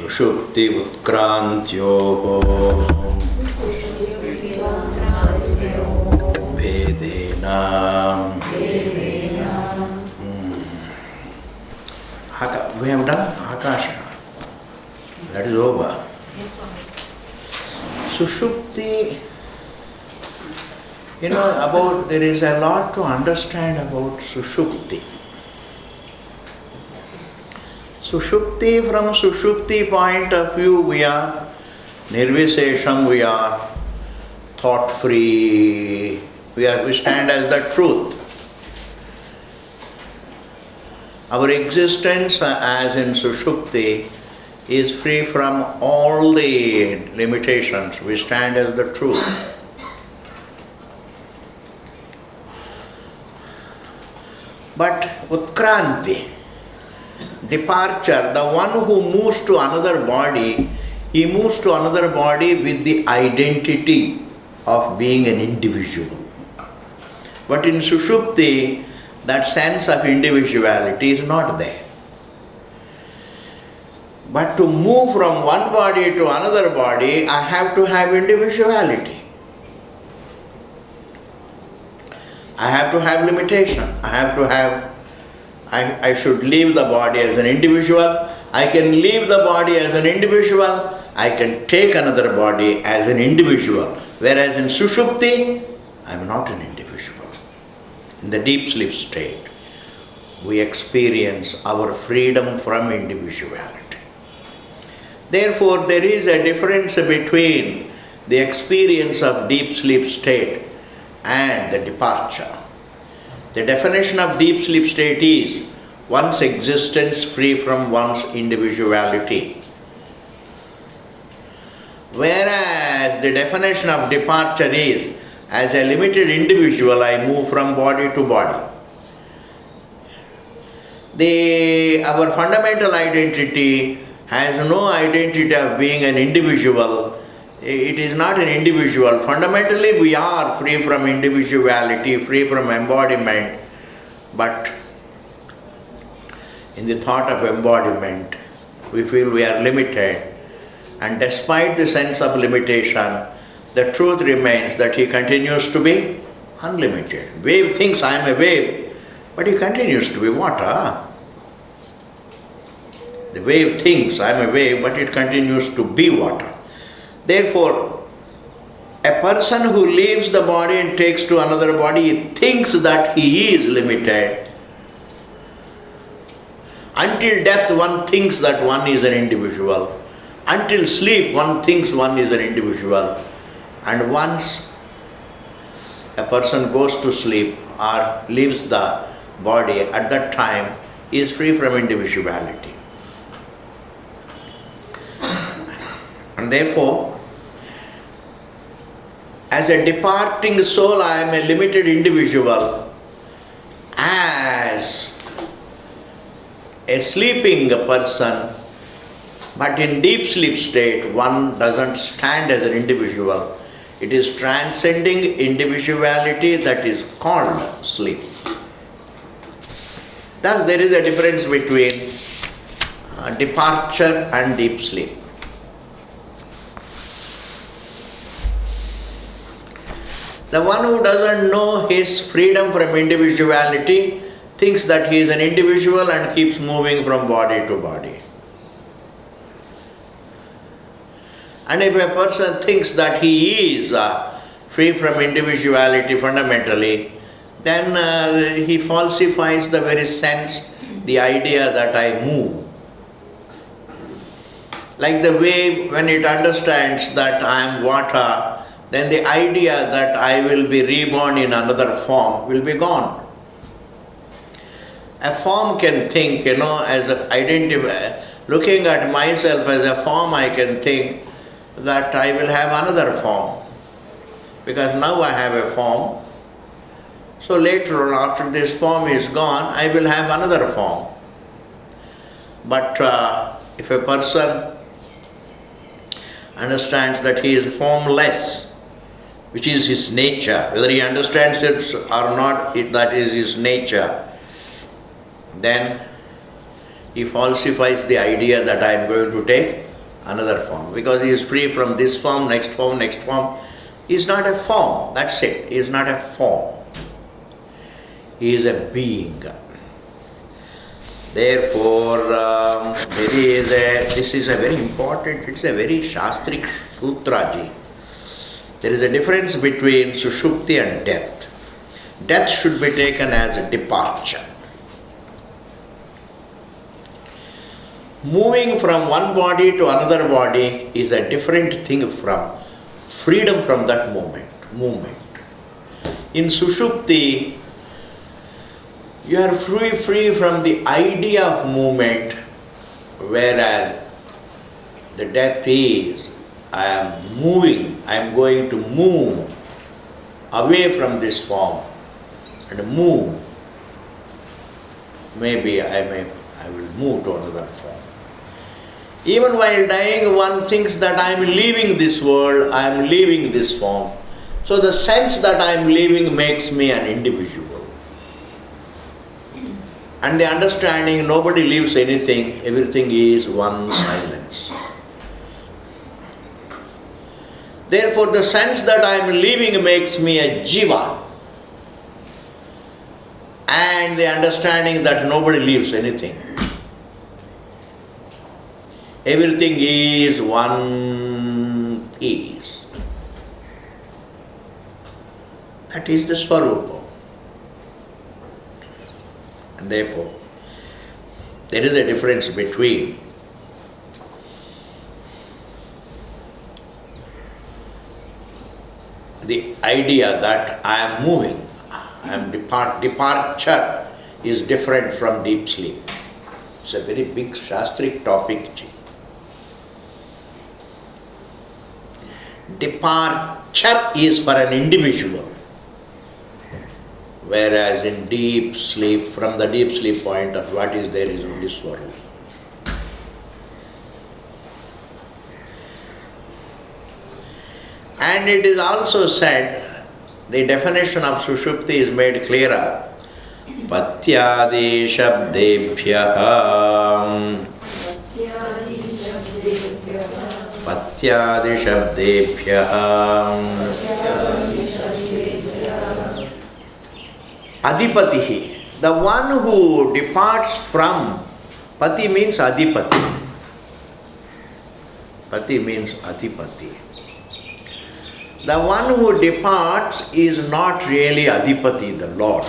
Sushupti utkrantyoho vedena. We have done Akasha. That is over. Sushupti, there is a lot to understand about Sushupti. Sushupti, from Sushupti point of view, we are nirvisesham, we are thought-free, we stand as the truth. Our existence as in Sushupti is free from all the limitations. We stand as the truth. But Utkranti, departure, the one who moves to another body, he moves to another body with the identity of being an individual. But in Sushupti, that sense of individuality is not there. But to move from one body to another body, I have to have individuality. I have to have limitation. I should leave the body as an individual. I can leave the body as an individual. I can take another body as an individual. Whereas in Sushupti, I am not an individual. In the deep sleep state, we experience our freedom from individuality. Therefore, there is a difference between the experience of deep sleep state and the departure. The definition of deep sleep state is one's existence free from one's individuality. Whereas the definition of departure is, as a limited individual, I move from body to body. Our fundamental identity has no identity of being an individual. It is not an individual. Fundamentally, we are free from individuality, free from embodiment. But in the thought of embodiment, we feel we are limited. And despite the sense of limitation, the truth remains that he continues to be unlimited. Wave thinks I am a wave, but he continues to be water. The wave thinks I am a wave, but it continues to be water. Therefore, a person who leaves the body and takes to another body thinks that he is limited. Until death, one thinks that one is an individual. Until sleep, one thinks one is an individual. And once a person goes to sleep or leaves the body, at that time he is free from individuality. And therefore, as a departing soul, I am a limited individual. As a sleeping person, but in deep sleep state, one doesn't stand as an individual. It is transcending individuality that is called sleep. Thus, there is a difference between departure and deep sleep. The one who doesn't know his freedom from individuality thinks that he is an individual and keeps moving from body to body. And if a person thinks that he is free from individuality fundamentally, then he falsifies the very sense, the idea that I move. Like the wave, when it understands that I am water, then the idea that I will be reborn in another form will be gone. A form can think, as an identity. Looking at myself as a form, I can think that I will have another form. Because now I have a form. So later on, after this form is gone, I will have another form. But if a person understands that he is formless, which is his nature, whether he understands it or not, that is his nature, then he falsifies the idea that I am going to take another form, because he is free from this form, next form, next form. He is not a form, that's it. He is not a form. He is a being. Therefore, this is a very important, it's a very Shastrik Sutraji. There is a difference between Sushupti and death. Death should be taken as a departure. Moving from one body to another body is a different thing from freedom from that movement. In Sushupti, you are free from the idea of movement, whereas the death is, I am moving, I am going to move away from this form and move. Maybe I will move to another form. Even while dying, one thinks that I am leaving this world, I am leaving this form. So the sense that I am leaving makes me an individual. And the understanding nobody leaves anything, everything is one silence. Therefore, the sense that I am leaving makes me a jiva. And the understanding that nobody leaves anything. Everything is one piece. That is the Swarupa. And therefore, there is a difference between the idea that I am moving, I am departure is different from deep sleep. It's a very big Shastric topic. Departure is for an individual, whereas in deep sleep, from the deep sleep point of what is there is only Swarupa. And it is also said, the definition of Sushupti is made clearer. Patyadi Shabdebhyah. Patyadi Shabdebhyah. Adipatihi, the one who departs from, Pati means Adipati. Pati means Adipati. The one who departs is not really Adipati, the Lord.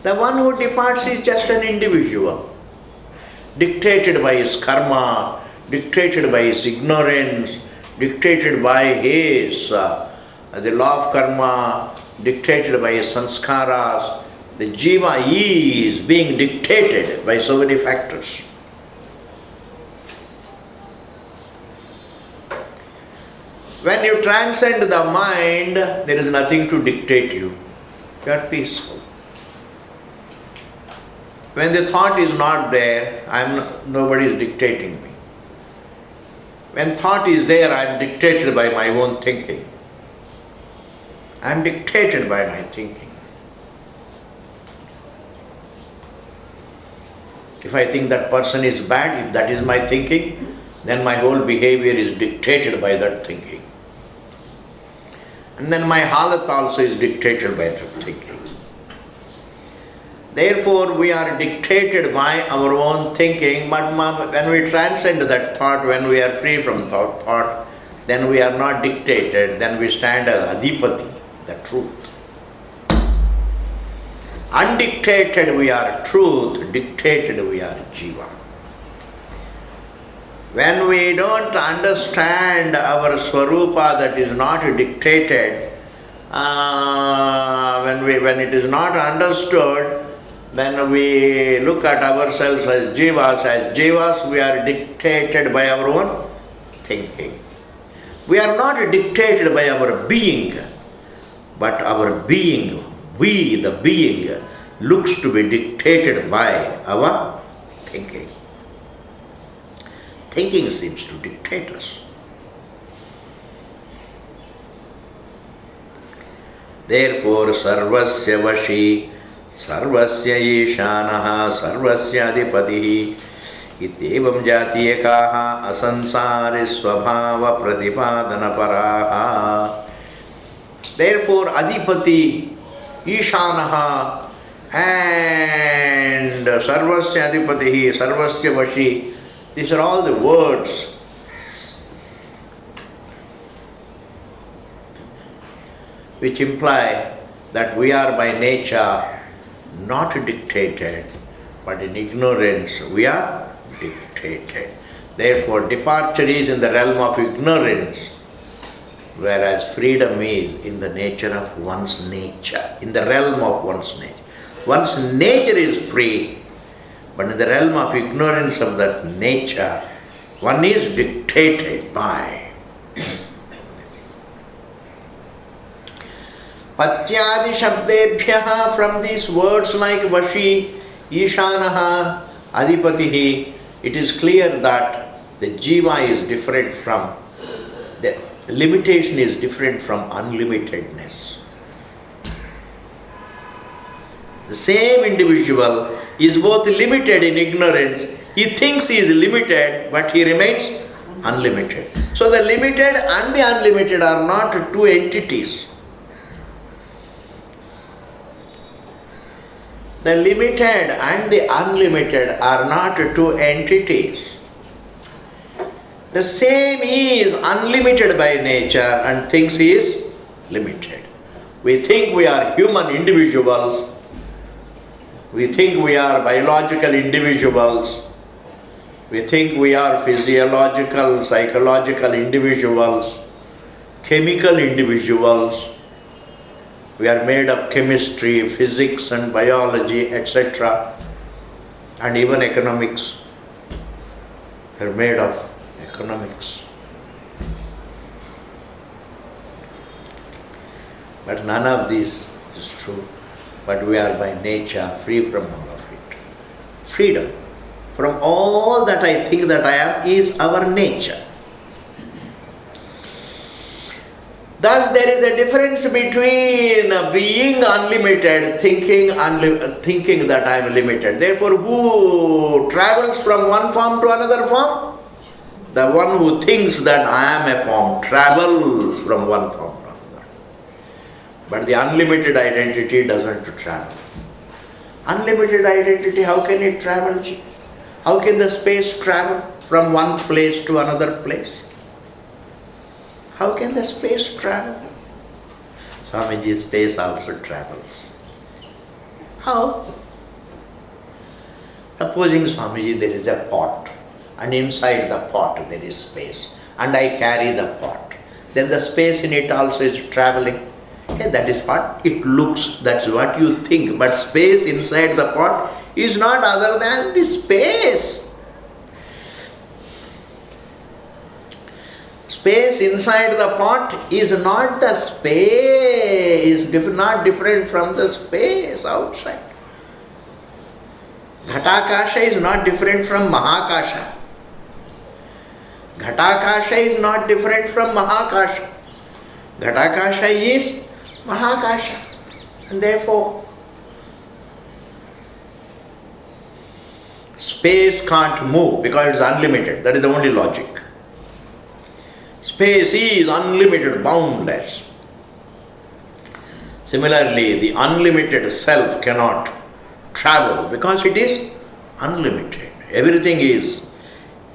The one who departs is just an individual, dictated by his karma, dictated by his ignorance, dictated by his, the law of karma, dictated by his sanskaras. The jiva is being dictated by so many factors. When you transcend the mind, there is nothing to dictate you. You are peaceful. When the thought is not there, nobody is dictating me. When thought is there, I am dictated by my own thinking. I am dictated by my thinking. If I think that person is bad, if that is my thinking, then my whole behavior is dictated by that thinking. And then my halat also is dictated by that thinking. Therefore, we are dictated by our own thinking, but when we transcend that thought, when we are free from thought, then we are not dictated, then we stand as Adipati, the truth. Undictated we are truth, dictated we are jiva. When we don't understand our Swarupa that is not dictated, when it is not understood, then we look at ourselves as jivas. As jivas, we are dictated by our own thinking. We are not dictated by our being, but our being, we, the being, looks to be dictated by our thinking. Thinking seems to dictate us. Therefore, sarvasya vashi सर्वस्य ईशानः सर्वस्य अधिपतिः इत्येवं जातीयकाः असंसारि स्वभाव प्रतिपादनपराः. Therefore, adipati, ishanaha, and sarvasya adipatihi, sarvasya vashi, these are all the words which imply that we are by nature not dictated, but in ignorance we are dictated. Therefore, departure is in the realm of ignorance, whereas freedom is in the nature of one's nature, in the realm of one's nature. One's nature is free, but in the realm of ignorance of that nature, one is dictated by. Patyadi shabdebhyaha, from these words like Vashi, Ishanaha, Adipatihi, it is clear that the jiva is different from, the limitation is different from unlimitedness. The same individual is both limited in ignorance. He thinks he is limited, but he remains unlimited. So the limited and the unlimited are not two entities. The limited and the unlimited are not two entities. The same is unlimited by nature and thinks he is limited. We think we are human individuals. We think we are biological individuals. We think we are physiological, psychological individuals, chemical individuals. We are made of chemistry, physics and biology, etc. And even economics. We are made of economics. But none of this is true. But we are by nature free from all of it. Freedom from all that I think that I am is our nature. Thus there is a difference between being unlimited, thinking that I am limited. Therefore, who travels from one form to another form? The one who thinks that I am a form travels from one form to another. But the unlimited identity doesn't travel. Unlimited identity, how can it travel? How can the space travel from one place to another place? How can the space travel? Swamiji, space also travels. How? Supposing, Swamiji, there is a pot, and inside the pot there is space, and I carry the pot. Then the space in it also is traveling. Okay, that is what it looks, that's what you think. But space inside the pot is not other than the space. Space inside the pot is not the space, not different from the space outside. Ghatakasha is not different from Mahakasha. Ghatakasha is not different from Mahakasha. Ghatakasha is Mahakasha. And therefore, space can't move because it's unlimited. That is the only logic. Space is unlimited, boundless. Similarly, the unlimited self cannot travel because it is unlimited. Everything is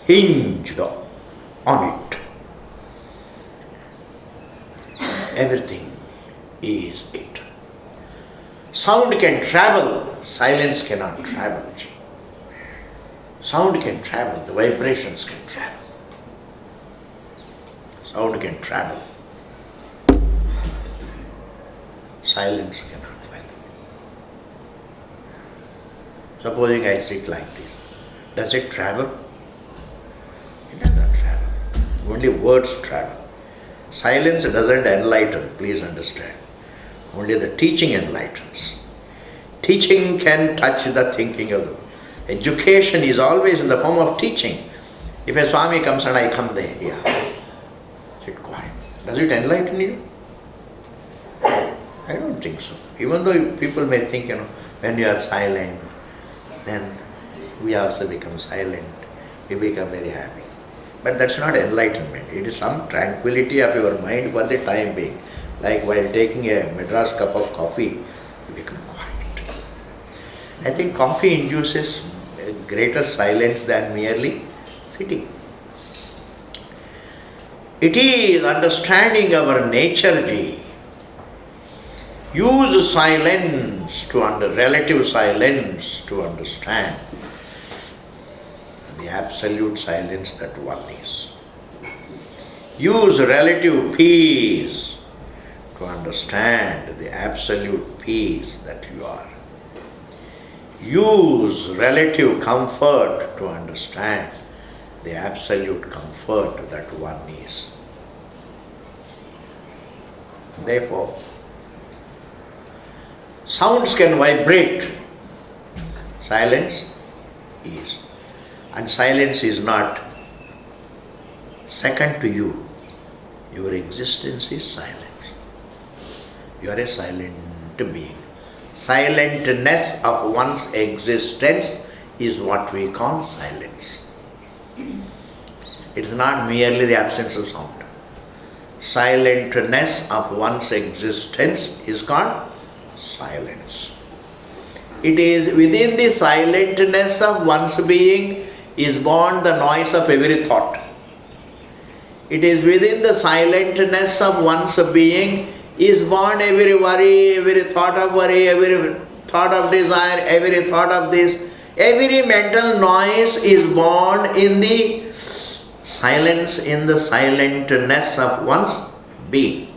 hinged on it. Everything is it. Sound can travel, silence cannot travel. Sound can travel, the vibrations can travel. Sound can travel. Silence cannot travel. Supposing I sit like this, does it travel? It does not travel. Only words travel. Silence doesn't enlighten, please understand. Only the teaching enlightens. Teaching can touch the thinking of the education is always in the form of teaching. If a Swami comes and I come there, yeah, sit quiet. Does it enlighten you? I don't think so. Even though people may think, when you are silent, then we also become silent. We become very happy. But that's not enlightenment. It is some tranquility of your mind for the time being. Like while taking a Madras cup of coffee, you become quiet. I think coffee induces a greater silence than merely sitting. It is understanding our nature, Ji. Use silence relative silence to understand the absolute silence that one is. Use relative peace to understand the absolute peace that you are. Use relative comfort to understand the absolute comfort that one is. Therefore, sounds can vibrate. Silence is. And silence is not second to you. Your existence is silence. You are a silent being. Silentness of one's existence is what we call silence. It is not merely the absence of sound. Silentness of one's existence is called silence. It is within the silentness of one's being is born the noise of every thought. It is within the silentness of one's being is born every worry, every thought of worry, every thought of desire, every thought of this. Every mental noise is born in the silence, in the silentness of one's being.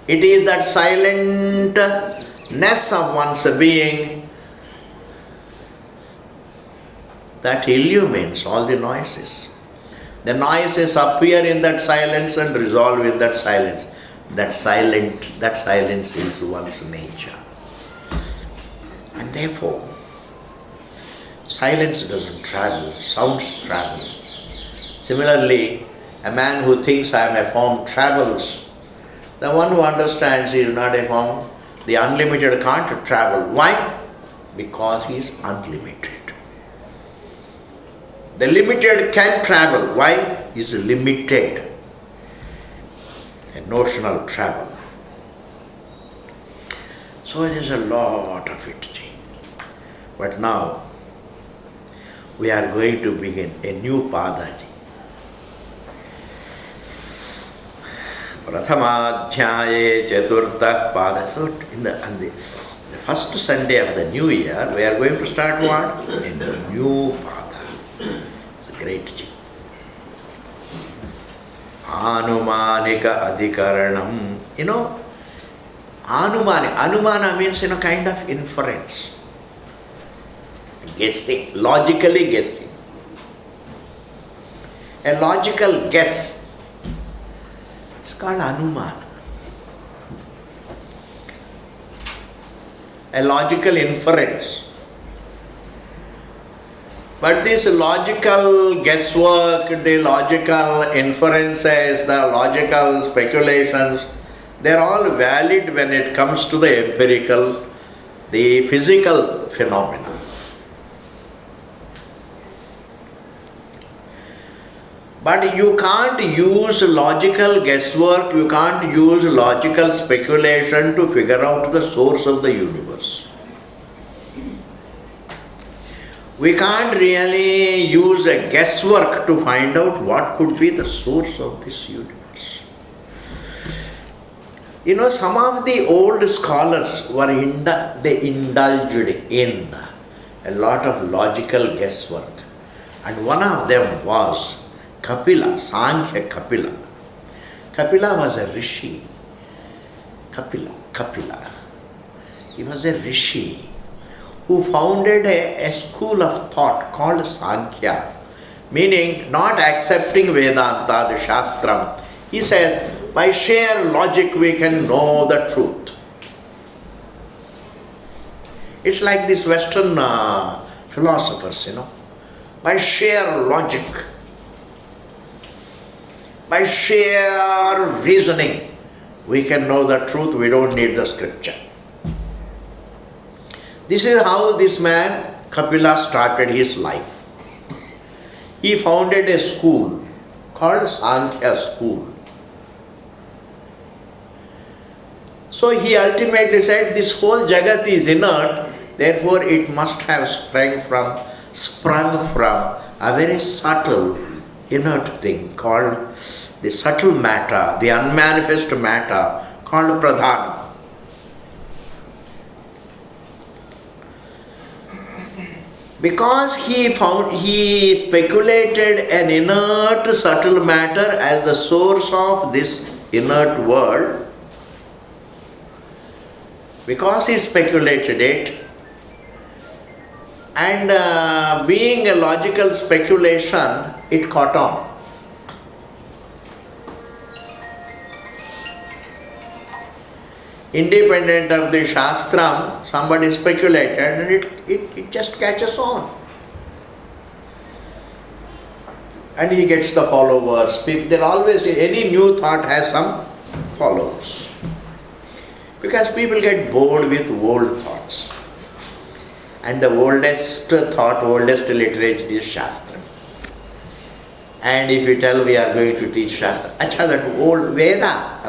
It is that silentness of one's being that illumines all the noises. The noises appear in that silence and resolve in that silence. That silence is one's nature. And therefore, silence doesn't travel, sounds travel. Similarly, a man who thinks I am a form travels. The one who understands he is not a form, the unlimited can't travel. Why? Because he is unlimited. The limited can travel. Why? He is limited. A notional travel. So there is a lot of it. But now, we are going to begin a new Padaji. Prathamadhyaye Chaturtha Pada. So, on the first Sunday of the new year, we are going to start what? A new Pada. It's a great thing. Anumanika Adhikaranam. Anumana means kind of inference. Guessing, logically guessing. A logical guess is called Anumana. A logical inference. But this logical guesswork, the logical inferences, the logical speculations, they are all valid when it comes to the empirical, the physical phenomena. But you can't use logical guesswork, you can't use logical speculation to figure out the source of the universe. We can't really use a guesswork to find out what could be the source of this universe. Some of the old scholars they indulged in a lot of logical guesswork. And one of them was Kapila, Sankhya Kapila. Kapila was a rishi. Kapila. He was a rishi who founded a school of thought called Sankhya, meaning not accepting Vedanta, the Shastram. He says, by sheer logic we can know the truth. It's like these Western philosophers, by sheer logic, by sheer reasoning, we can know the truth, we don't need the scripture. This is how this man, Kapila, started his life. He founded a school called Sankhya school. So he ultimately said, this whole Jagat is inert, therefore it must have sprung from a very subtle inert thing called the subtle matter, the unmanifest matter called Pradhana. Because he speculated an inert subtle matter as the source of this inert world, because he speculated it, and being a logical speculation, it caught on. Independent of the Shastram, somebody speculated and it just catches on. And he gets the followers. There always, any new thought has some followers. Because people get bored with old thoughts. And the oldest thought, oldest literature is Shastra. And if you tell we are going to teach Shastra, acha, that old Veda,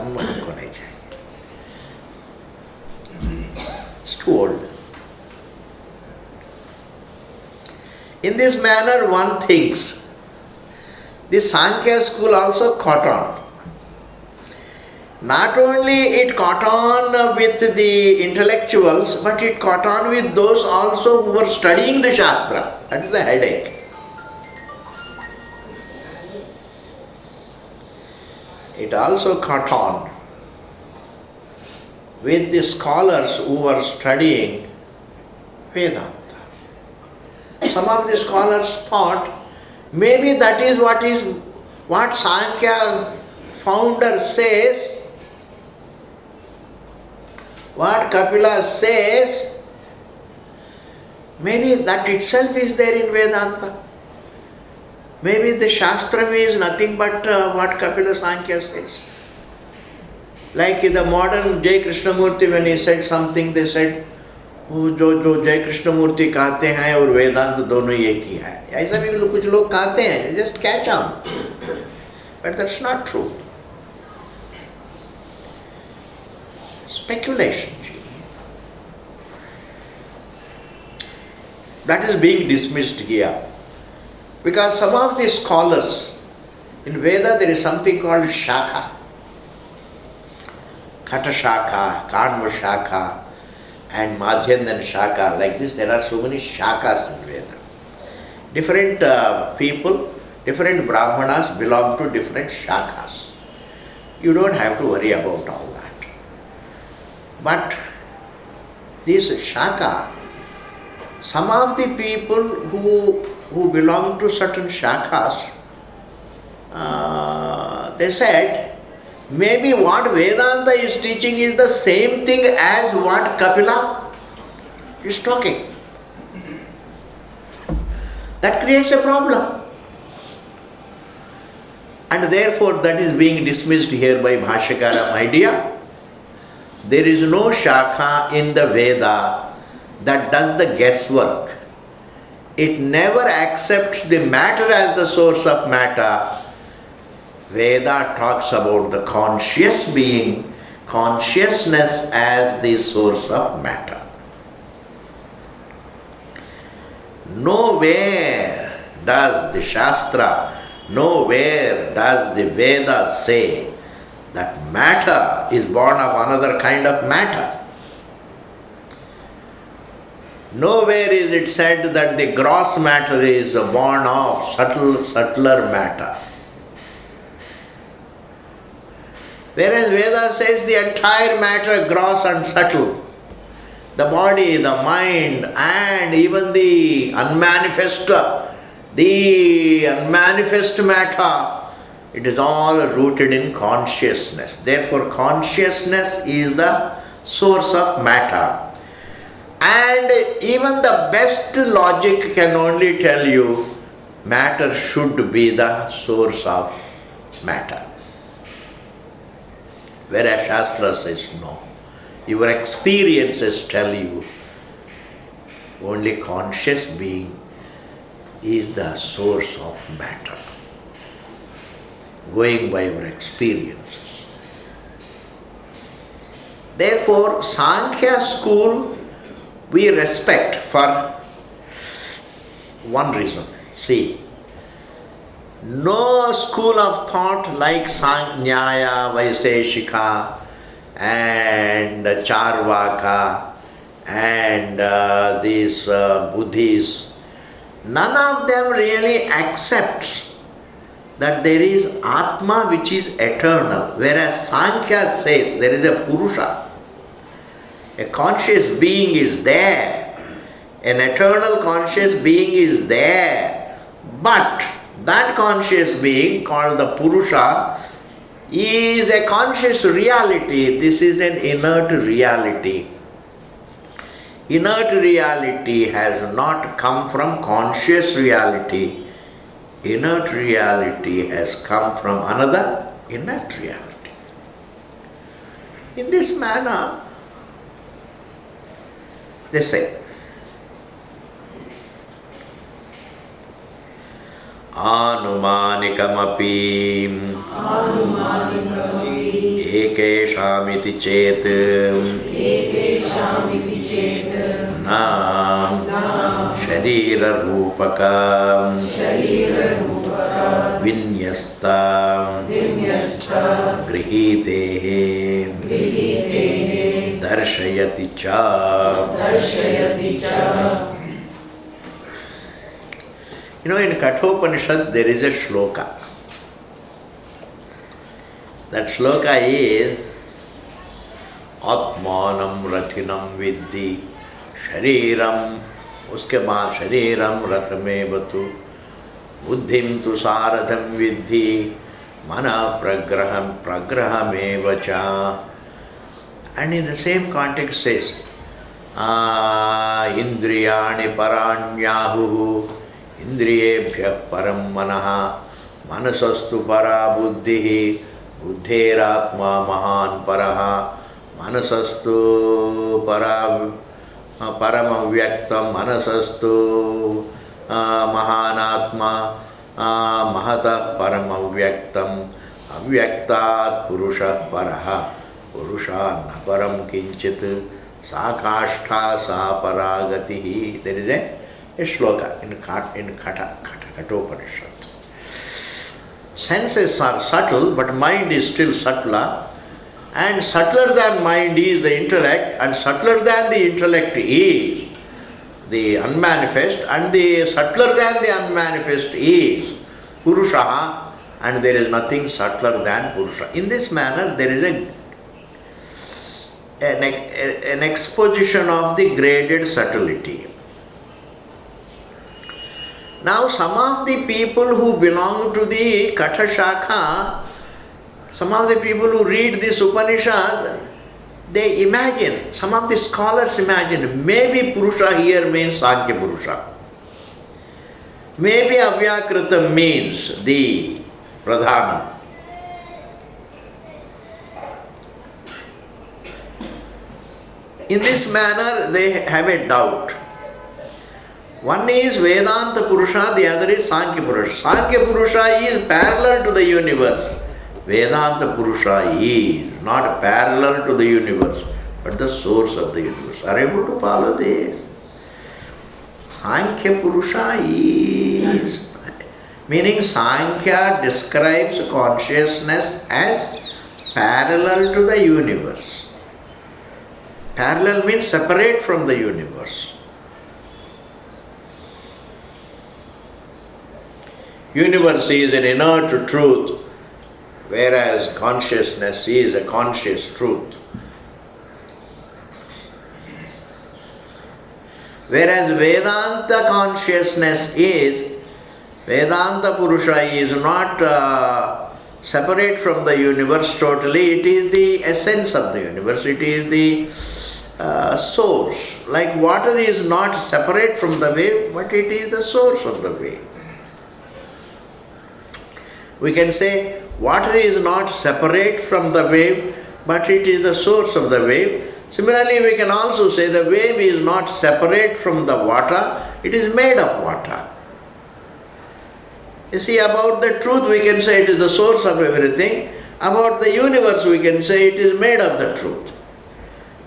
it's too old. In this manner one thinks. This Sankhya school also caught on. Not only it caught on with the intellectuals, but it caught on with those also who were studying the Shastra. That is the headache. It also caught on with the scholars who were studying Vedanta. Some of the scholars thought maybe that is what Sankhya founder says, what Kapila says, maybe that itself is there in Vedanta. Maybe the Shastra is nothing but what Kapila Sankhya says. Like the modern Jai Krishnamurti, when he said something, they said, जो जय कृष्णमूर्ति कहते हैं और वेदांत दोनों एक ही है. ऐसा भी कुछ लोग कहते हैं, just catch on. But that's not true. Speculation. That is being dismissed here. Because some of the scholars, in Veda there is something called Shakha. Kata Shakha, Kanva Shakha, and Madhyandan Shakha. Like this, there are so many Shakas in Veda. Different people, different Brahmanas belong to different Shakas. You don't have to worry about all that. But this Shaka, some of the people who belong to certain Shakas, they said, maybe what Vedanta is teaching is the same thing as what Kapila is talking. That creates a problem. And therefore that is being dismissed here by Bhashyakara. My dear, there is no Shakha in the Veda that does the guesswork. It never accepts the matter as the source of matter. Veda talks about the conscious being, consciousness as the source of matter. Nowhere does the Shastra, nowhere does the Veda say that matter is born of another kind of matter. Nowhere is it said that the gross matter is born of subtler matter. Whereas Veda says the entire matter, gross and subtle, the body, the mind, and even the unmanifest matter, it is all rooted in consciousness. Therefore, consciousness is the source of matter. And even the best logic can only tell you matter should be the source of matter. Whereas Shastra says no. Your experiences tell you only conscious being is the source of matter. Going by our experiences. Therefore, Sankhya school we respect for one reason. See, no school of thought like Nyaya, Vaiseshika and Charvaka and these Buddhists, none of them really accepts that there is Atma which is eternal, whereas Sankhya says there is a Purusha. A conscious being is there, an eternal conscious being is there, but that conscious being called the Purusha is a conscious reality. This is an inert reality. Inert reality has not come from conscious reality. Inert reality has come from another inert reality. In this manner, they say, Anumanikamapi ekeshamiti chet na sharira rupaka vinyasta grihite darshayati cha. You know, in Kathopanishad there is a shloka. That shloka is Atmanam Rathinam Vidhi Shariram, uske baad Shariram Rathamevatu Buddhim tu Saratham Vidhi Mana Pragraham Pragrahamevacha. And in the same context says Indriyani Paranyahu Indriyebhya Param Manaha Manasastu Para Buddhihi Buddheratma Mahan Paraha Manasastu Paramavyaktam Manasastu Mahanatma Mahata Paramavyaktam Avyaktat Purusha Paraha Purusha Naparam Kinchit Sakashtha Saparagatihi. There is a shloka in Kathopanishad. Senses are subtle, but mind is still subtler, and subtler than mind is the intellect, and subtler than the intellect is the unmanifest, and the subtler than the unmanifest is Purusha, and there is nothing subtler than Purusha. In this manner, there is an exposition of the graded subtlety. Now, some of the people who belong to the Katha Shakha, some of the people who read this Upanishad, they imagine, some of the scholars imagine, maybe Purusha here means Sankhya Purusha. Maybe Avyakrita means the Pradhanam. In this manner, they have a doubt. One is Vedanta Purusha, the other is Sankhya Purusha. Sankhya Purusha is parallel to the universe. Vedanta Purusha is not parallel to the universe, but the source of the universe. Are you able to follow this? Sankhya Purusha is, meaning Sankhya describes consciousness as parallel to the universe. Parallel means separate from the universe. Universe is an inert truth, whereas consciousness is a conscious truth. Whereas Vedanta consciousness is, Vedanta Purusha is not separate from the universe totally, it is the essence of the universe, it is the source. Like water is not separate from the wave, but it is the source of the wave. We can say water is not separate from the wave, but it is the source of the wave. Similarly, we can also say the wave is not separate from the water, it is made of water. You see, about the truth we can say it is the source of everything. About the universe we can say it is made of the truth.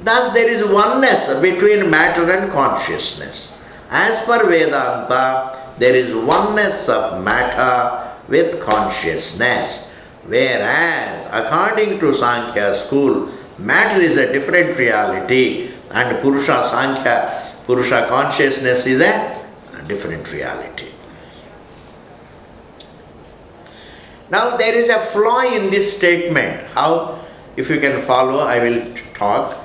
Thus there is oneness between matter and consciousness. As per Vedanta, there is oneness of matter with consciousness. Whereas, according to Sankhya school, matter is a different reality and Purusha consciousness is a different reality. Now there is a flaw in this statement. How? If you can follow, I will talk.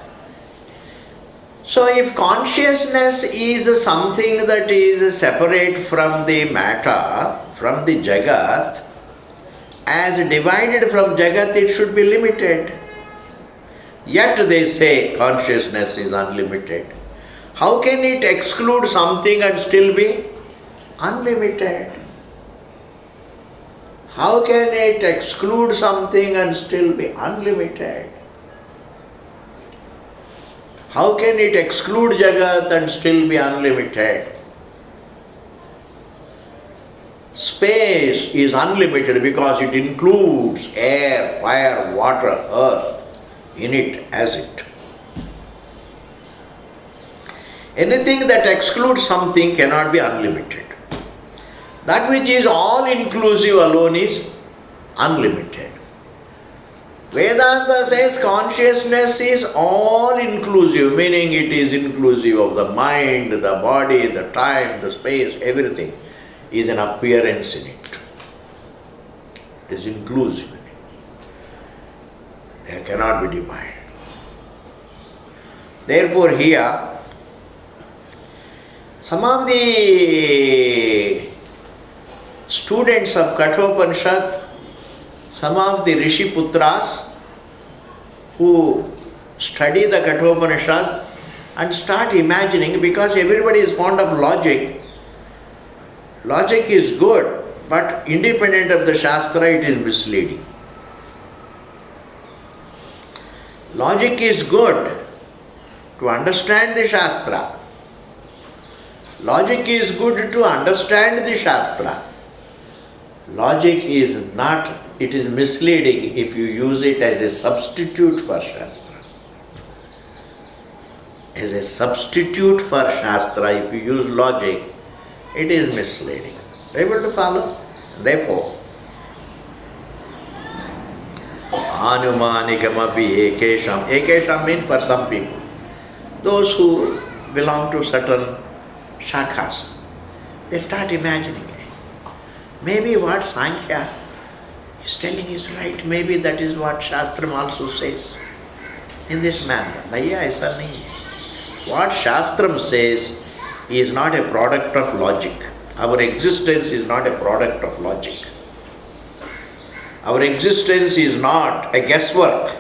So if consciousness is something that is separate from the matter, from the Jagat, as divided from Jagat it should be limited. Yet they say consciousness is unlimited. How can it exclude something and still be unlimited? How can it exclude something and still be unlimited? How can it exclude Jagat and still be unlimited? Space is unlimited because it includes air, fire, water, earth in it as it. Anything that excludes something cannot be unlimited. That which is all-inclusive alone is unlimited. Vedanta says consciousness is all-inclusive, meaning it is inclusive of the mind, the body, the time, the space, everything is an appearance in it. It is inclusive in it. There cannot be divided. Therefore here, some of the students of Kathopanishad, some of the Rishi Putras who study the Kathopanishad and start imagining, because everybody is fond of logic. Logic is good, but independent of the Shastra it is misleading. Logic is good to understand the Shastra. Logic is good to understand the Shastra. Logic is not, it is misleading if you use it as a substitute for Shastra. As a substitute for Shastra, if you use logic, it is misleading. Able to follow? Therefore, Anumanikamapi ekesham. Ekesham means for some people. Those who belong to certain shakhas, they start imagining. Maybe what Sankhya is telling is right. Maybe that is what Shastram also says. In this manner. Bhaiya, aisa nahi hai. What Shastram says is not a product of logic. Our existence is not a product of logic. Our existence is not a guesswork.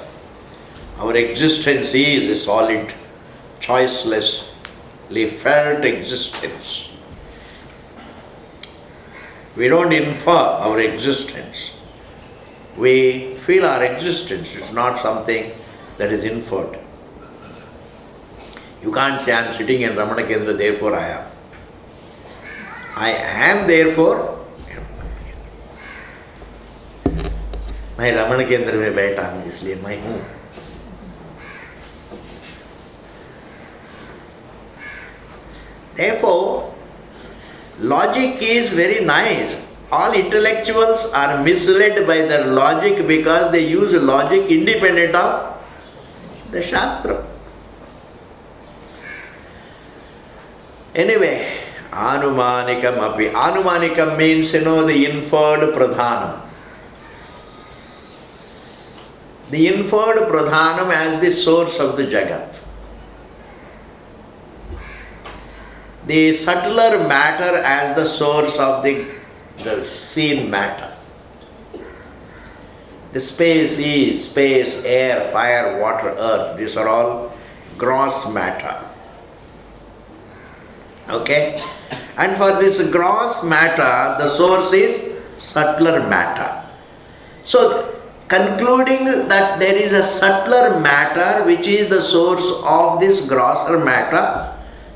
Our existence is a solid, choicelessly felt existence. We don't infer our existence. We feel our existence. It's not something that is inferred. You can't say, I am sitting in Ramana Kendra, therefore I am. I am, therefore मैं रमण केंद्र में बैठा हूँ इसलिए मैं हूँ. Therefore, logic is very nice. All intellectuals are misled by their logic because they use logic independent of the Shastra. Anyway, Anumanikam api. Anumanikam means, the inferred pradhanam. The inferred pradhanam as the source of the Jagat. The subtler matter as the source of the seen matter. The space is space, air, fire, water, earth. These are all gross matter. Okay? And for this gross matter, the source is subtler matter. So, concluding that there is a subtler matter which is the source of this grosser matter,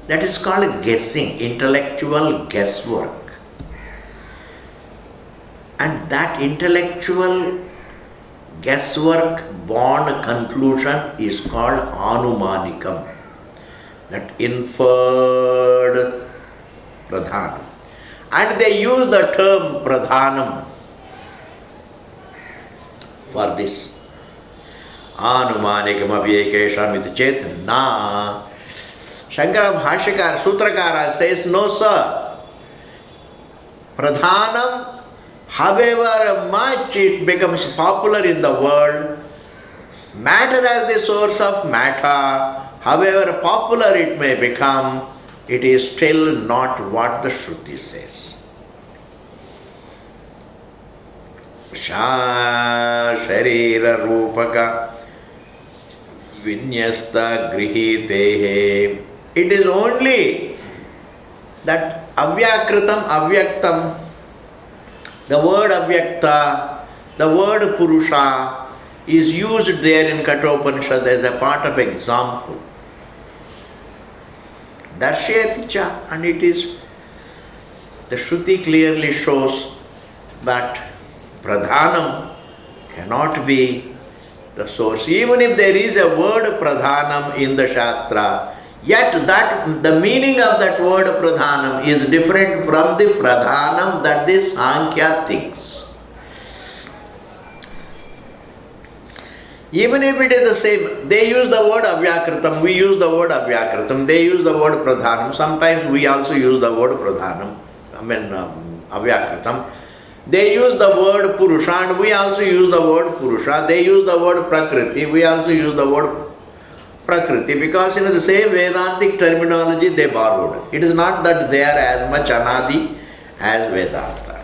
that is called guessing, intellectual guesswork. And that intellectual guesswork born conclusion is called anumanikam, that inferred pradhanam. And they use the term pradhanam for this. Anumanikam avyekesham iti chet na. Shankara Bhashyakara, Sutrakara says, no sir. Pradhanam, however much it becomes popular in the world, matter as the source of matter, however popular it may become, it is still not what the Shruti says. Sharira rupaka vinyasta grihitehe. It is only that avyakritam, avyaktam, the word avyakta, the word purusha is used there in Kathopanishad as a part of example. Darshayati cha, and it is, the Shruti clearly shows that pradhanam cannot be the source. Even if there is a word pradhanam in the Shastra, yet that the meaning of that word pradhanam is different from the pradhanam that the Sankhya thinks. Even if it is the same, they use the word avyakritam, we use the word avyakritam, they use the word pradhanam, sometimes we also use the word pradhanam, avyakritam. They use the word purusha and we also use the word purusha. They use the word prakriti, we also use the word prakriti, because in the same Vedantic terminology they borrowed. It is not that they are as much anadi as Vedanta.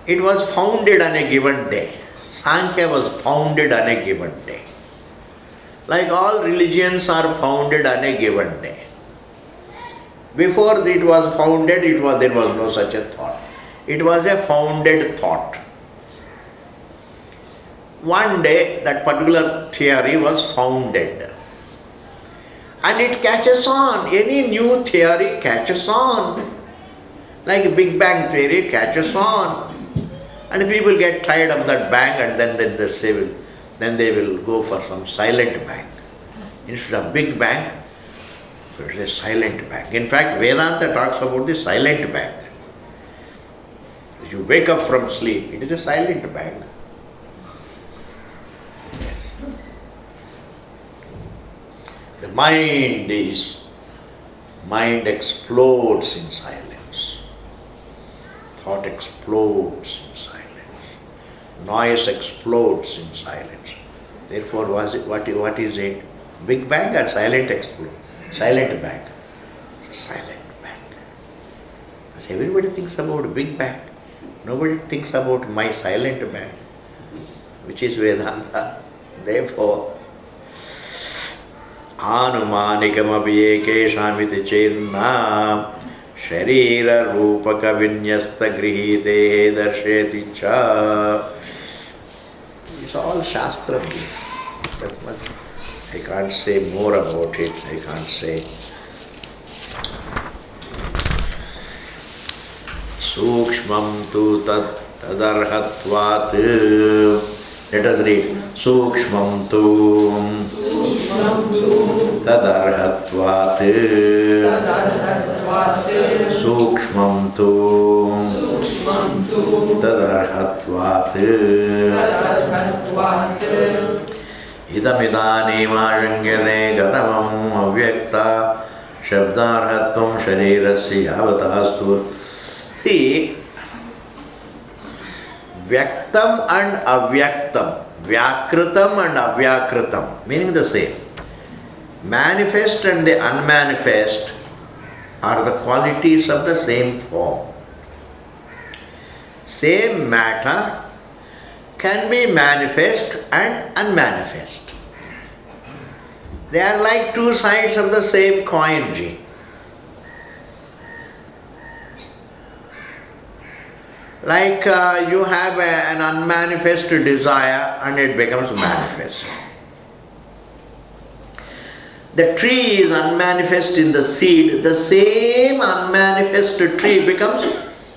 It was founded on a given day. Sankhya was founded on a given day. Like all religions are founded on a given day. Before it was founded, there was no such a thought. It was a founded thought. One day that particular theory was founded. And it catches on. Any new theory catches on. Like Big Bang theory catches on. And people get tired of that bang and then they will go for some silent bang. Instead of Big Bang, it is a silent bang. In fact, Vedanta talks about the silent bang. As you wake up from sleep, it is a silent bang. Yes. The mind explodes in silence. Thought explodes in silence. Noise explodes in silence. Therefore, what is it? Big bang or silent explode? Silent bang. It's a silent bang. Because everybody thinks about Big Bang. Nobody thinks about my silent bang, which is Vedanta. Therefore, anumanikam avyekesham iti chenna sharira rupaka vinyasta grihite darsheti cha. It's all Shastra. I can't say more about it. I can't say. Sukshmam tu tadarhatvat. Let us read. Sukshmam tu tadarhatvat. Sukshmam tu tadarhatvat. Idamidanimāshangyate gatamam avyakta shabdarhatvam sharirasya yavatastu. See, vyaktam and avyaktam, vyakritam and avyakritam, meaning the same. Manifest and the unmanifest are the qualities of the same form. Same matter can be manifest and unmanifest. They are like two sides of the same coin, Ji. Like you have an unmanifest desire and it becomes manifest. The tree is unmanifest in the seed, the same unmanifest tree becomes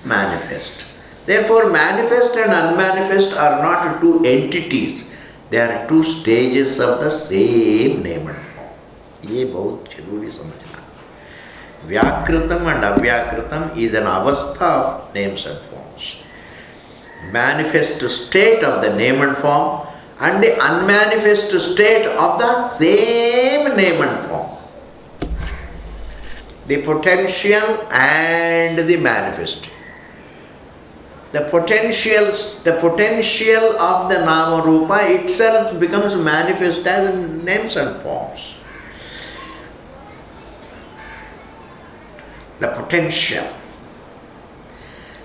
manifest. Therefore, manifest and unmanifest are not two entities, they are two stages of the same name and form. ये बहुत जरूरी समझना. Vyakritam and avyakritam is an avastha of names and forms. Manifest state of the name and form and the unmanifest state of the same name and form. The potential and the manifest. The potential of the nama rupa itself becomes manifest as names and forms. The potential.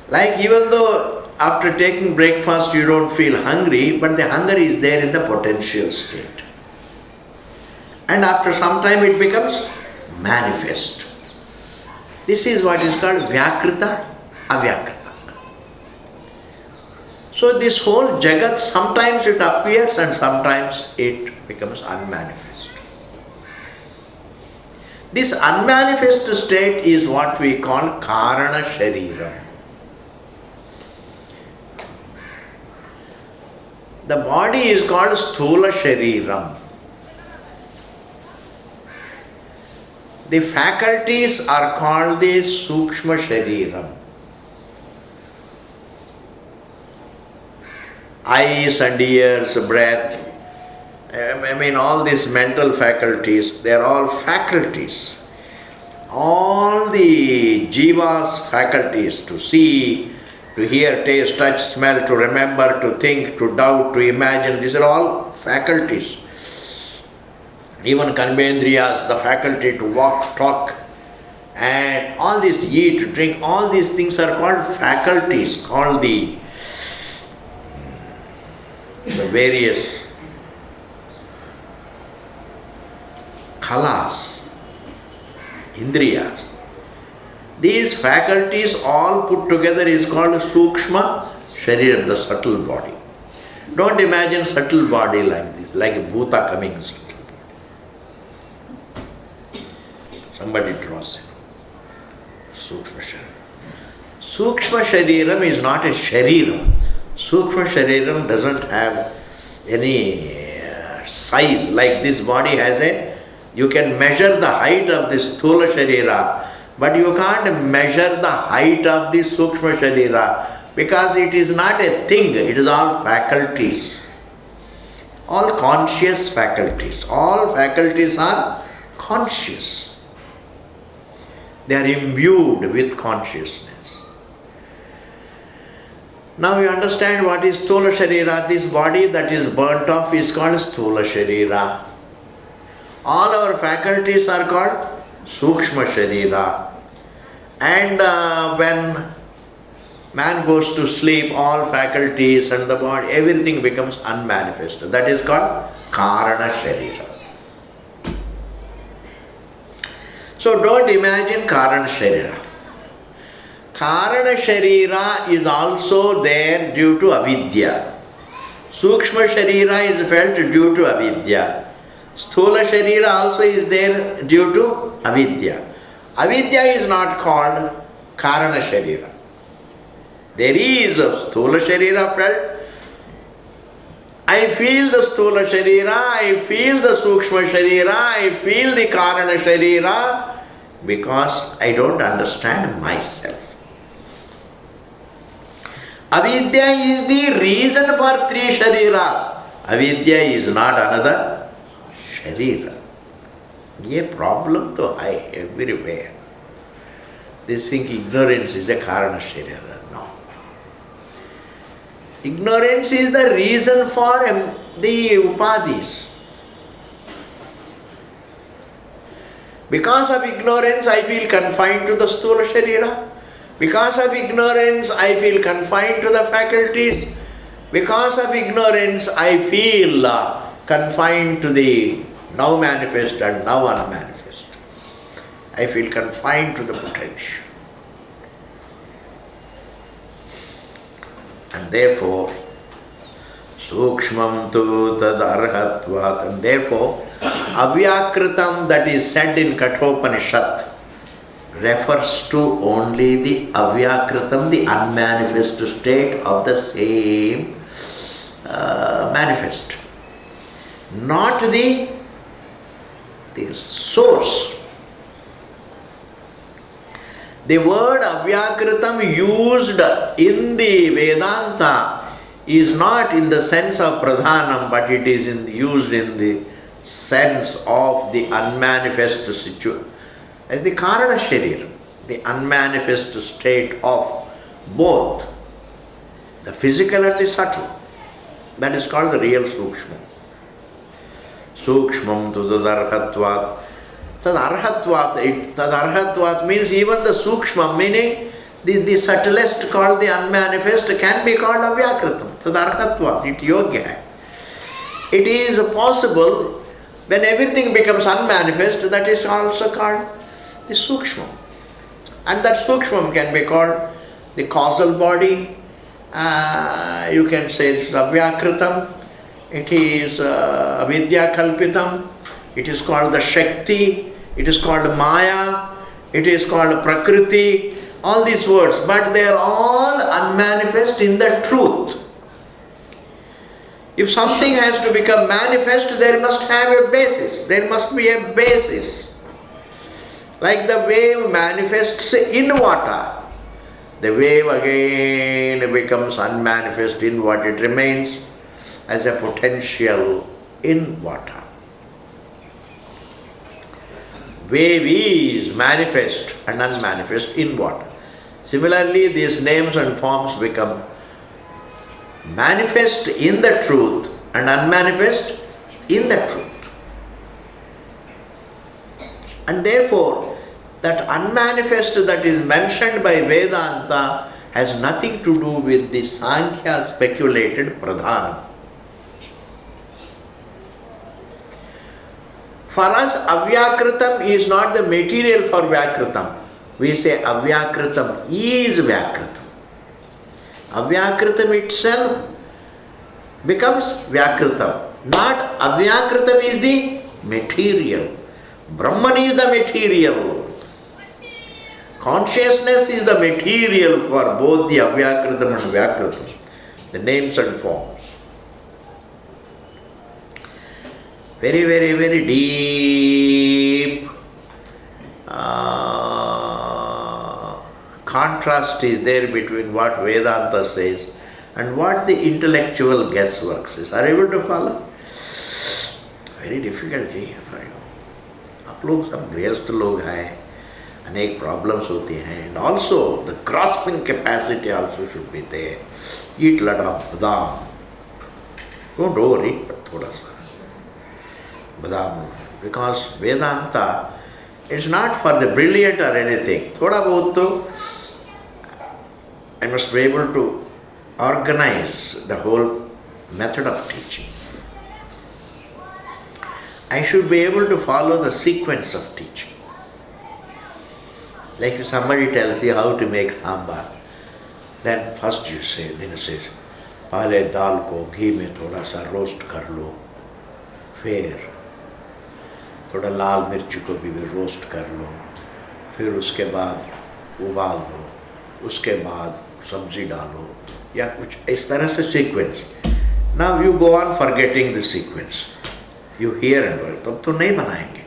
Like even though after taking breakfast you don't feel hungry, but the hunger is there in the potential state. And after some time it becomes manifest. This is what is called Vyakrita, Avyakrita. So this whole Jagat, sometimes it appears and sometimes it becomes unmanifest. This unmanifest state is what we call Karana Shariram. The body is called Sthula Shariram. The faculties are called the Sukshma Shariram. Eyes and ears, breath, all these mental faculties, they are all faculties. All the jiva's faculties, to see, to hear, taste, touch, smell, to remember, to think, to doubt, to imagine, these are all faculties. Even karmendriyas, the faculty to walk, talk, and all this, eat, drink, all these things are called faculties, called the various kalas, indriyas. These faculties all put together is called Sukshma Shariram, the subtle body. Don't imagine subtle body like this, like a bhuta coming subtle body. Somebody draws it. Sukshma Shariram. Sukshma Shariram is not a Shariram. Sukshma Shariram doesn't have any size like this body has a. You can measure the height of this Sthula Sharira, but you can't measure the height of the Sukshma Sharira because it is not a thing, it is all faculties. All conscious faculties. All faculties are conscious. They are imbued with consciousness. Now you understand what is Sthula Sharira. This body that is burnt off is called Sthula Sharira. All our faculties are called Sukshma Sharira. And when man goes to sleep, all faculties and the body, everything becomes unmanifest. That is called Karana Sharira. So don't imagine Karana Sharira. Karana Sharira is also there due to avidya. Sukshma Sharira is felt due to avidya. Sthula Sharira also is there due to avidya. Avidya is not called Karana Sharira. There is a Sthula Sharira felt. I feel the Sthula Sharira, I feel the Sukshma Sharira, I feel the Karana Sharira because I don't understand myself. Avidya is the reason for three Shariras. Avidya is not another Sharira. Ye problem to hai everywhere. They think ignorance is a Karana Sharira. No. Ignorance is the reason for the upadhis. Because of ignorance, I feel confined to the Sthula Sharira. Because of ignorance, I feel confined to the faculties. Because of ignorance, I feel confined to the now manifest and now unmanifest. I feel confined to the potential. And therefore, Sukshmam tu tad arhatvat. And therefore, Avyakritam that is said in Kathopanishad refers to only the Avyakritam, the unmanifest state of the same manifest. Not the source. The word Avyakritam used in the Vedanta is not in the sense of Pradhanam, but it is used in the sense of the unmanifest situation, as the Karana Sharir, the unmanifest state of both the physical and the subtle. That is called the real Sukshma. Sukshmam tu tadarhatvat. Tadarhatvat means even the Sukshma, meaning the subtlest called the unmanifest, can be called Avyakritam. Tadarhatvat, it yogya. It is possible when everything becomes unmanifest, that is also called the Sukshma. And that Sukshma can be called the causal body. You can say it's Avyakritam. It is Avidya Kalpitam. It is called the Shakti. It is called Maya. It is called Prakriti. All these words. But they are all unmanifest in the truth. If something has to become manifest, there must have a basis. There must be a basis. Like the wave manifests in water. The wave again becomes unmanifest in what it remains as a potential in water. Wave is manifest and unmanifest in water. Similarly, these names and forms become manifest in the truth and unmanifest in the truth. And therefore, that unmanifest that is mentioned by Vedanta has nothing to do with the Sankhya speculated Pradhanam. For us, Avyakritam is not the material for Vyakritam. We say Avyakritam is Vyakritam. Avyakritam itself becomes Vyakritam. Not Avyakritam is the material. Brahman is the material. Consciousness is the material for both the Avyakritam and Vyakritam, the names and forms. Very, very, very deep contrast is there between what Vedanta says and what the intellectual guesswork says. Are you able to follow? Very difficult for you. आप लोग सब गृहस्थ लोग हैं, अनेक problems होती हैं, and also the grasping capacity also should be there. Eat lot of badam. Don't overeat, but thoda sa badam, because Vedanta is not for the brilliant or anything. Thoda bahut to I must be able to organize the whole method of teaching. I should be able to follow the sequence of teaching. Like if somebody tells you how to make sambar, then first you say, then it says, पहले दाल को घी में थोड़ा सा roast कर लो, फिर थोड़ा लाल मिर्ची को भी रोस्ट कर लो, फिर उसके बाद उबाल दो, उसके बाद सब्जी डालो, या कुछ इस तरह से sequence. Now you go on forgetting the sequence. You hear and work, तब तो नहीं बनाएंगे.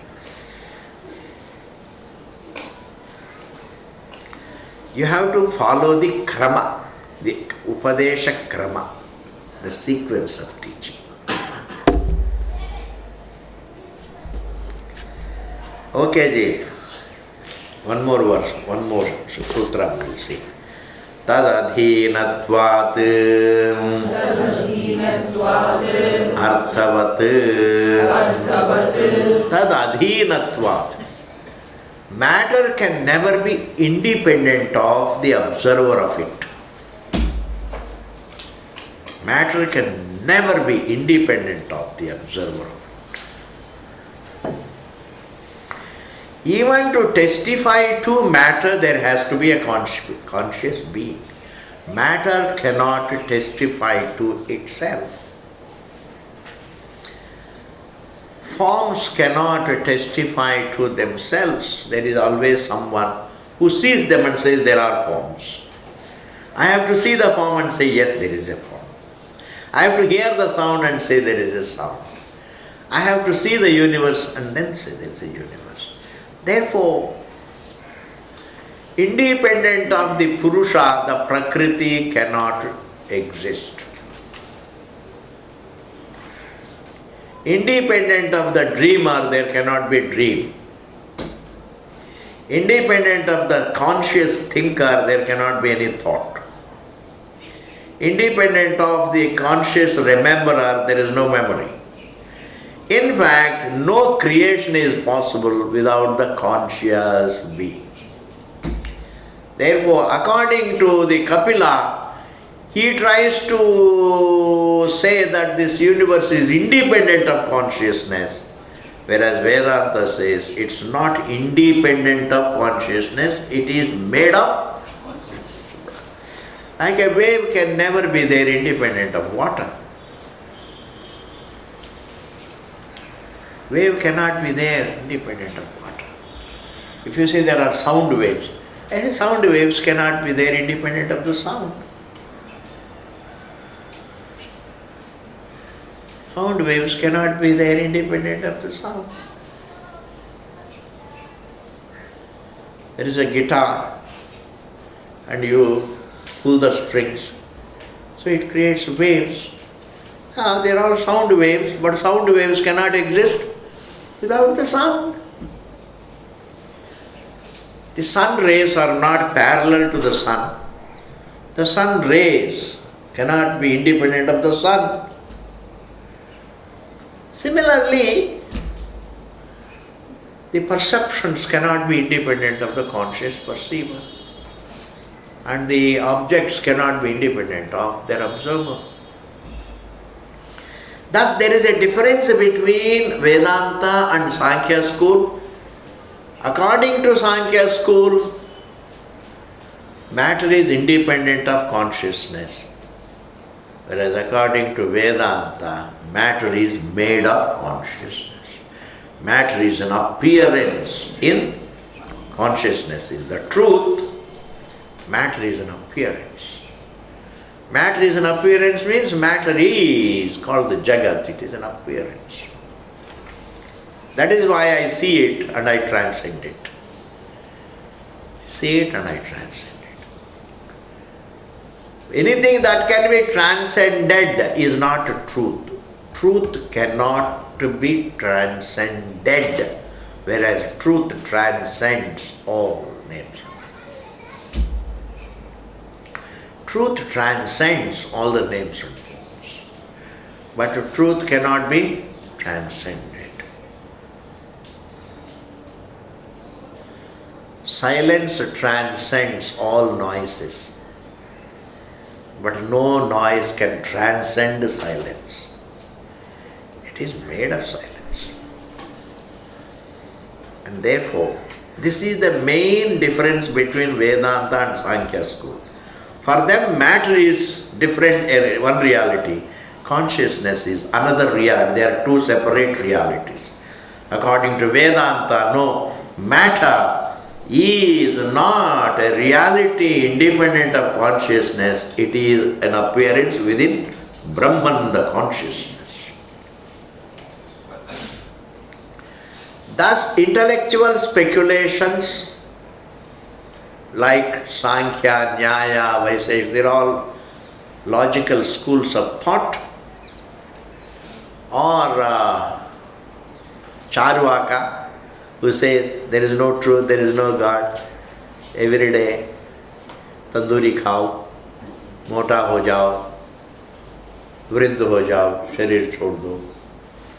You have to follow the krama, the upadesha krama, the sequence of teaching. Okay, ji. One more verse, one more sutra we will see. Tadadhinatvat arthavat tadadhinatvat. Matter can never be independent of the observer of it. Matter can never be independent of the observer of it. Even to testify to matter, there has to be a conscious being. Matter cannot testify to itself. Forms cannot testify to themselves. There is always someone who sees them and says there are forms. I have to see the form and say yes, there is a form. I have to hear the sound and say there is a sound. I have to see the universe and then say there is a universe. Therefore, independent of the Purusha, the Prakriti cannot exist. Independent of the dreamer, there cannot be dream. Independent of the conscious thinker, there cannot be any thought. Independent of the conscious rememberer, there is no memory. In fact, no creation is possible without the conscious being. Therefore, according to the Kapila, he tries to say that this universe is independent of consciousness, whereas Vedanta says it's not independent of consciousness, it is made of. Like a wave can never be there independent of water. Wave cannot be there independent of water. If you say there are sound waves, sound waves cannot be there independent of the sound. Sound waves cannot be there independent of the sound. There is a guitar and you pull the strings, so it creates waves. They are all sound waves, but sound waves cannot exist without the sound. The sun rays are not parallel to the sun. The sun rays cannot be independent of the sun. Similarly, the perceptions cannot be independent of the conscious perceiver, and the objects cannot be independent of their observer. Thus, there is a difference between Vedanta and Sankhya school. According to Sankhya school, matter is independent of consciousness, whereas according to Vedanta, matter is made of consciousness. Matter is an appearance in consciousness. Is the truth. Matter is an appearance. Matter is an appearance means matter is called the Jagat. It is an appearance. That is why I see it and I transcend it. See it and I transcend it. Anything that can be transcended is not truth. Truth cannot be transcended, whereas truth transcends all names. Truth transcends all the names and forms, but truth cannot be transcended. Silence transcends all noises, but no noise can transcend silence. It is made of silence. And therefore, this is the main difference between Vedanta and Sankhya school. For them, matter is different, one reality. Consciousness is another reality. They are two separate realities. According to Vedanta, no, matter is not a reality independent of consciousness. It is an appearance within Brahman, the consciousness. Thus, intellectual speculations like Sankhya, Nyaya, Vaisheshika, they are all logical schools of thought, or Charvaka, who says there is no truth, there is no God. Every day, tandoori khao, mota ho jao, vriddh ho jao, sharir chhod do,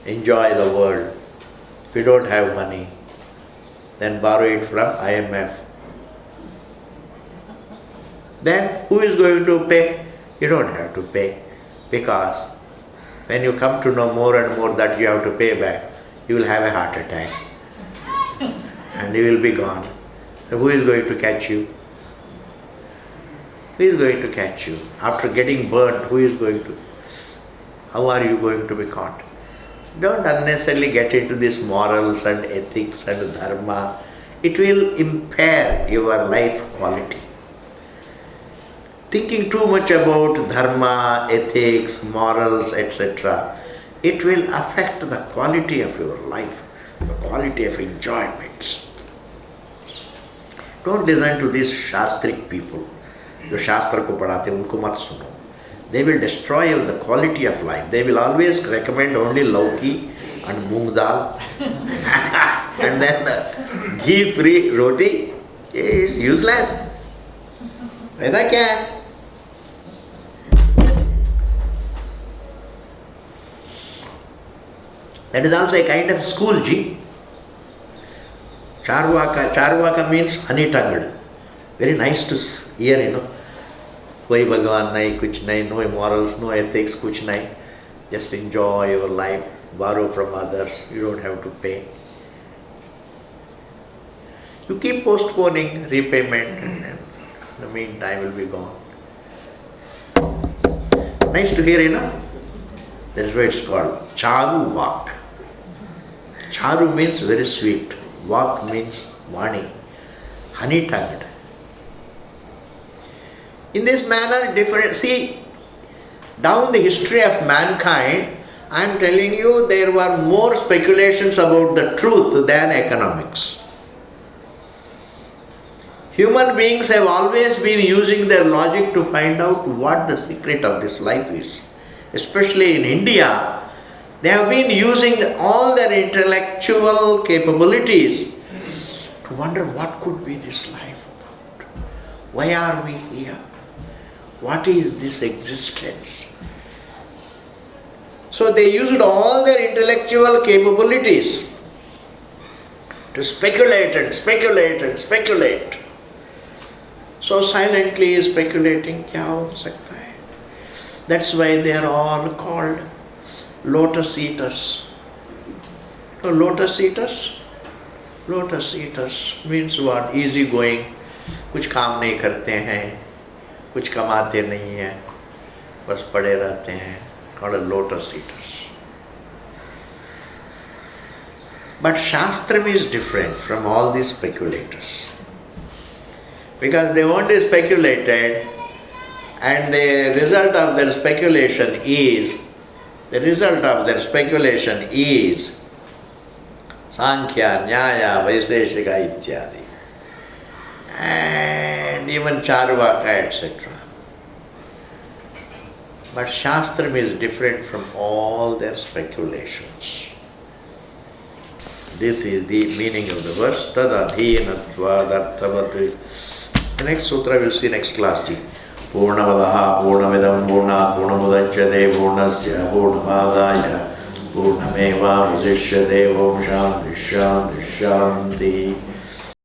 enjoy the world. If you don't have money, then borrow it from IMF. Then who is going to pay? You don't have to pay, because when you come to know more and more that you have to pay back, you will have a heart attack and you will be gone. So who is going to catch you? Who is going to catch you? After getting burnt, who is going to? How are you going to be caught? Don't unnecessarily get into these morals and ethics and dharma. It will impair your life quality. Thinking too much about dharma, ethics, morals, etc., it will affect the quality of your life, the quality of enjoyments. Don't listen to these shastric people. जो शास्त्र को पढ़ाते उनको मत सुनो. They will destroy the quality of life. They will always recommend only lauki and moong dal and then ghee free roti. It's useless. ऐसा क्या है? That is also a kind of school, ji. Charvaka means honey-tongued. Very nice to hear, you know. कोई भगवान नहीं, कुछ नहीं, no morals, no ethics, कुछ नहीं. Just enjoy your life, borrow from others, you don't have to pay. You keep postponing repayment and then in the meantime will be gone. Nice to hear, you know. That is why it's called Charu Vak. Charu means very sweet. Vak means vani, honey-tongued. In this manner, different. See, down the history of mankind, I am telling you, there were more speculations about the truth than economics. Human beings have always been using their logic to find out what the secret of this life is. Especially in India, they have been using all their intellectual capabilities to wonder what could be this life about. Why are we here? What is this existence? So they used all their intellectual capabilities to speculate and speculate and speculate. So silently speculating, kya ho sakta hai? That's why they are all called lotus eaters. You know lotus eaters? Lotus eaters means what? Easy going, कुछ काम नहीं करते हैं, कुछ कमाते नहीं हैं, बस पड़े रहते हैं. It's called a lotus eaters. But Shastram is different from all these speculators. Because they only speculated and the result of their speculation is Sankhya, Nyaya, Vaiseshika ityadi. And even Charvaka, etc. But Shastram is different from all their speculations. This is the meaning of the verse. Tadadhinatvadarthavat. The next sutra we'll see next class. Purnamadaha Purnamidam Purnat Purnamudachyate Purnasya Purnamadaya Purnameva Udishyate Om Shanti Shanti Shanti.